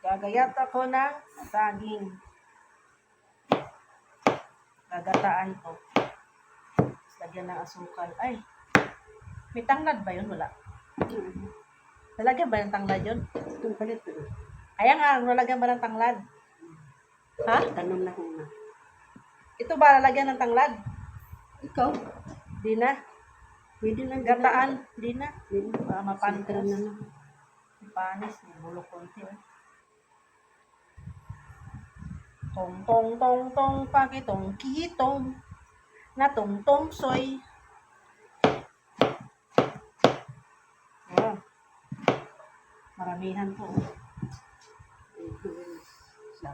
Gagayat ako ng saging. Gagataan ko. Lagyan ng asukal. Ay, may tanglad ba yun? Wala. Lalagyan ba ng tanglad yun? Itong palit ko. Ayan nga, lalagyan ba ng tanglad? Ha? Tanong na kung na. Ito ba lalagyan ng tanglad? Ikaw? Di na. Pwede lang. Gataan? Di na. Pwede. Para mapantos. Sintro na lang. Panis, may bulok konti. Tong tong tong tong pakitong kitong na tong tong soy. Oh. Maramihan po.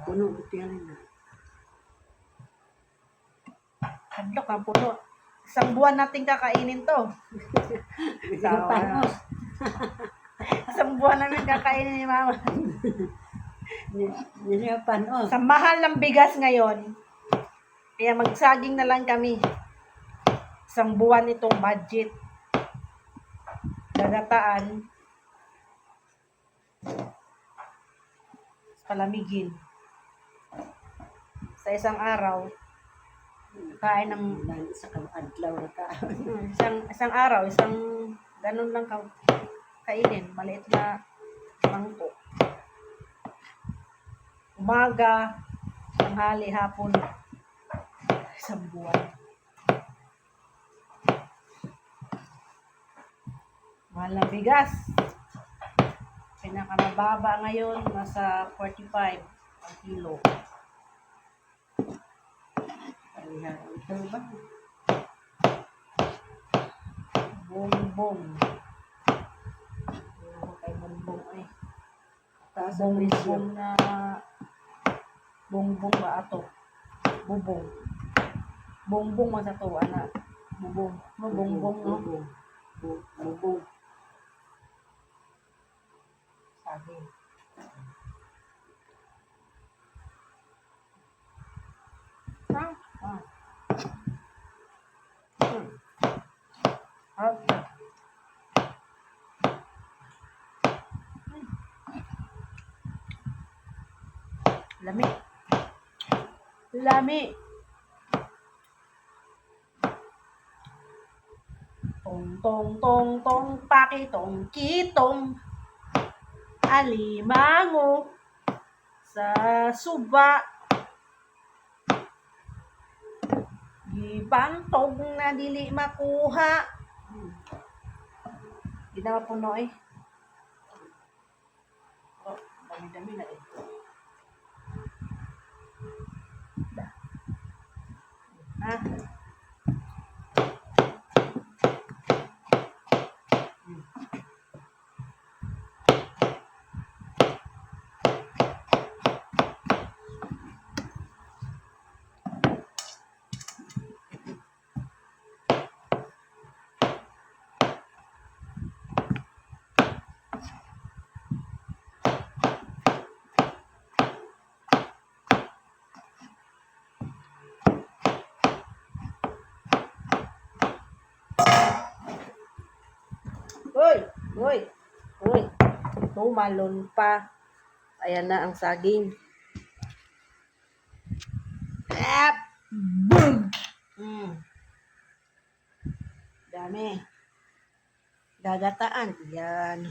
Puno, buti yan na. Hadlok ang puno. Isang buwan natin kakainin to. Paano? Isang buwan namin kakainin ni Mama. Nilipan, oh. Sa mahal ng bigas ngayon, kaya magsaging na lang kami. Isang buwan itong budget. Gagataan. Palamigin. Sa isang araw, kain ng Sa adlaw na ka. isang araw, ganun lang kainin, maliit na mangkok. Umaga, tanghali, hapon, isang buwan. Mahal na bigas. Pinakamababa ngayon, nasa 45 ang kilo. Ito ba? Bongbong. Ano kay bongbong ay. Taas ang presyo. Bongbong na bongbong ba ato? Bubong. Bongbong man sa to, ana. Bubong. No, bongbong no. Bubong. Saging. Ah. Okay. Lami. Lami. Tong tong tong tong pakitong kitong alimango sa suba. Gibantog na dili makuha. Di na mapuno eh. Oh, dami-dami na eh. Ha? Uy! Tumalon pa. Ayan na ang saging. Boom! Dami. Gagataan. Yan.